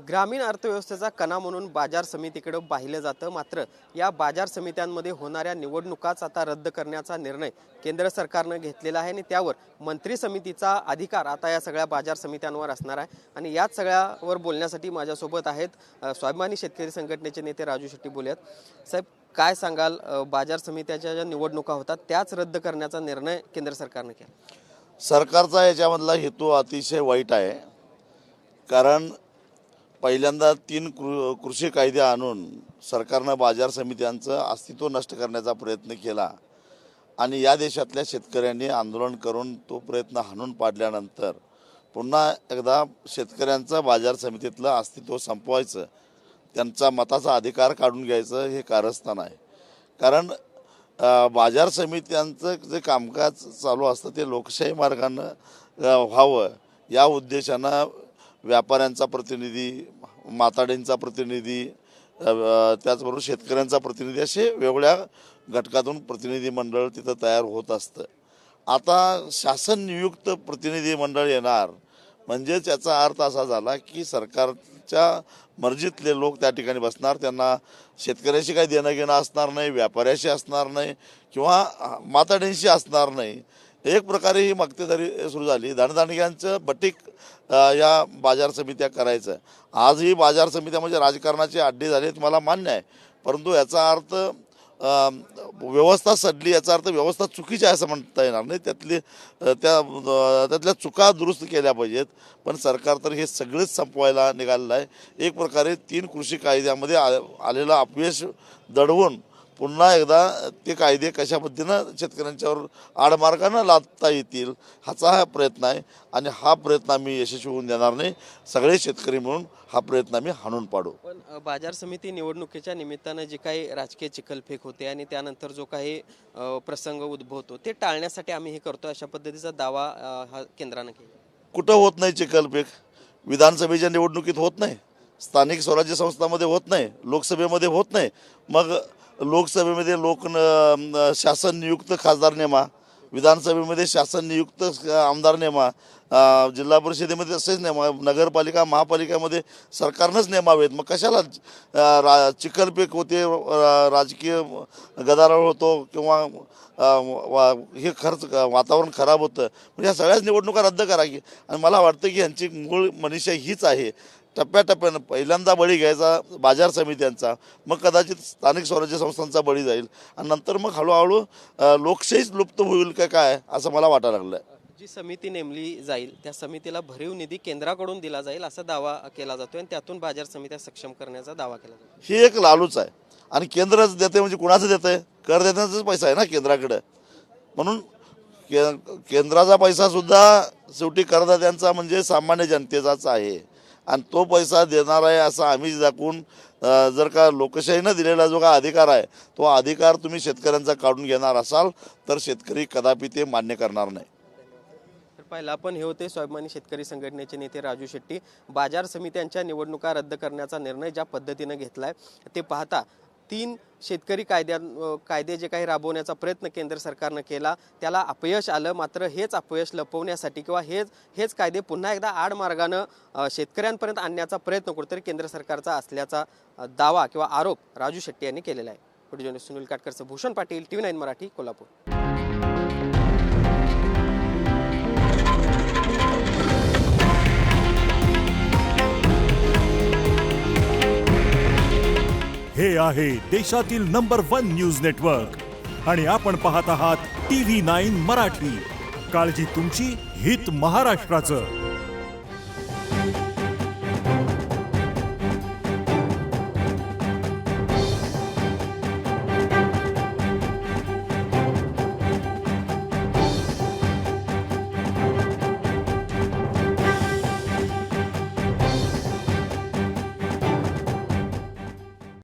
ग्रामीण अर्थव्यवस्थेचा कणा म्हणून बाजार समितीकडे पाहिलं जातं। मात्र या बाजार समित्यांमध्ये होणाऱ्या निवडणुकाच आता रद्द करण्याचा निर्णय केंद्र सरकारने घेतलेला आहे आणि त्यावर मंत्री समितीचा अधिकार आता या सगळ्या बाजार समित्यांवर असणार आहे। आणि याच सगळ्यावर बोलण्यासाठी माझ्यासोबत आहेत स्वाभिमानी शेतकरी संघटनेचे नेते राजू शेट्टी बोलत। साहेब, काय सांगाल, बाजार समित्याच्या ज्या निवडणुका होतात त्याच रद्द करण्याचा निर्णय केंद्र सरकारने केला? सरकारचा याच्यामधला हेतू अतिशय वाईट आहे। कारण पहिल्यांदा 3 कृषी कायदे आणून सरकारने बाजार समित्यांचं अस्तित्व नष्ट करण्याचा प्रयत्न केला आणि या देशातल्या शेतकऱ्यांनी आंदोलन करून तो प्रयत्न हाणून पाडल्यानंतर पुन्हा एकदा शेतकऱ्यांचं बाजार समितीतलं अस्तित्व संपवायचं, त्यांचा मताचा अधिकार काढून घ्यायचं हे कारस्थान आहे। कारण बाजार समित्यांचं जे कामकाज चालू असतं ते लोकशाही मार्गानं व्हावं या उद्देशानं व्यापाऱ्यांचा प्रतिनिधी, माताडींचा प्रतिनिधी, त्याचबरोबर शेतकऱ्यांचा प्रतिनिधी असे वेगवेगळ्या घटकातून प्रतिनिधी मंडळ तिथं तयार होत असतं। आता शासन नियुक्त प्रतिनिधी मंडळ येणार म्हणजेच याचा अर्थ असा झाला की सरकारच्या मर्जीतले लोक त्या ठिकाणी बसणार, त्यांना शेतकऱ्याशी काही देणं घेणं असणार नाही, व्यापाऱ्याशी असणार नाही किंवा माताडींशी असणार नाही। एक प्रकारे ही मक्तेदारी सुरू झाली, धनदांडग्यांचं बटीक या बाजार समित्या करायचं। आज ही बाजार समित्या म्हणजे राजकारणाचे अड्डे झालेत मला मान्य आहे, परंतु याचा अर्थ व्यवस्था सडली, याचा अर्थ व्यवस्था चुकीची आहे असं म्हणता येणार नाही। त्यातल्या चुका दुरुस्त केल्या पाहिजेत, पण सरकार तर हे सगळेच संपवायला निघालेलं आहे। एक प्रकारे 3 कृषी कायद्यामध्ये आलेलं अपयश दडवून पुन्हा एकदा ते कायदे कशा पद्धतीनं शेतकऱ्यांच्यावर आडमार्गानं लादता येतील ह्याचा हा प्रयत्न आहे आणि हा प्रयत्न आम्ही यशस्वी होऊन देणार नाही। सगळे शेतकरी म्हणून हा प्रयत्न आम्ही हाणून पाडू। पण बाजार समिती निवडणुकीच्या निमित्तानं जे काही राजकीय चिखलफेक होते आणि त्यानंतर जो काही प्रसंग उद्भवतो ते टाळण्यासाठी आम्ही हे करतो अशा पद्धतीचा दावा हा केंद्राने केला। कुठं होत नाही चिखलफेक? विधानसभेच्या निवडणुकीत होत नाही, स्थानिक स्वराज्य संस्थांमध्ये होत नाही, लोकसभेमध्ये होत नाही। मग लोकसभेमध्ये शासन नियुक्त खासदार नेमा, विधानसभेमध्ये शासन नियुक्त आमदार नेमा, जिल्हा परिषदेमध्ये असेच नेमा, नगरपालिका महापालिकामध्ये सरकारनंच नेमावेत। मग कशाला चिखलफेक होते, राजकीय गदारोळ होतो किंवा हे वातावरण खराब होतं? म्हणजे ह्या सगळ्याच निवडणुका रद्द करा की। आणि मला वाटतं की यांची मूळ मनीषा हीच आहे, टप्प्याटप्प्यानं पहिल्यांदा बळी घ्यायचा बाजार समित्यांचा, मग कदाचित स्थानिक स्वराज्य संस्थांचा बळी जाईल आणि नंतर मग हळूहळू लोकशाहीच लुप्त होईल का काय असं मला वाटायला लागलं आहे। जी समिती नेमली जाईल त्या समितीला भरीव निधी केंद्राकडून दिला जाईल असा दावा केला जातो आणि त्यातून बाजार समित्या सक्षम करण्याचा दावा केला जातो। ही एक लालूच आहे आणि केंद्रच देते म्हणजे कुणाचं देतं आहे? करदात्यांचाच पैसा आहे ना केंद्राकडे, म्हणून केंद्राचा पैसासुद्धा शेवटी करदात्यांचा म्हणजे सामान्य जनतेचाच आहे आणि तो पैसा देणार आहे असं आम्ही दाखवून जर का लोकशाहीनं दिलेला जो का अधिकार आहे तो अधिकार तुम्ही शेतकऱ्यांचा काढून घेणार असाल तर शेतकरी कदापि ते मान्य करणार नाही। तर पहिला आपण हे होते स्वाभिमानी शेतकरी संघटनेचे नेते राजू शेट्टी। बाजार समित्यांच्या निवडणुका रद्द करण्याचा निर्णय ज्या पद्धतीने घेतलाय ते पाहता 3 शेतकरी कायदे जे काही राबवण्याचा प्रयत्न केंद्र सरकारने केला त्याला अपयश आलं। मात्र हेच अपयश लपवण्यासाठी किंवा हेच कायदे पुन्हा एकदा आडमार्गानं शेतकऱ्यांपर्यंत आणण्याचा प्रयत्न कुठेतरी केंद्र सरकारचा असल्याचा दावा किंवा आरोप राजू शेट्टी यांनी केलेला आहे। व्हिडिओ जर्नलिस्ट सुनील काटकरचं भूषण पाटील, TV9 मराठी, कोल्हापूर। हे आहे देशातील नंबर 1 न्यूज नेटवर्क आणि आपण पाहत आहात TV9 मराठी। काळजी तुमची, हित महाराष्ट्राचं।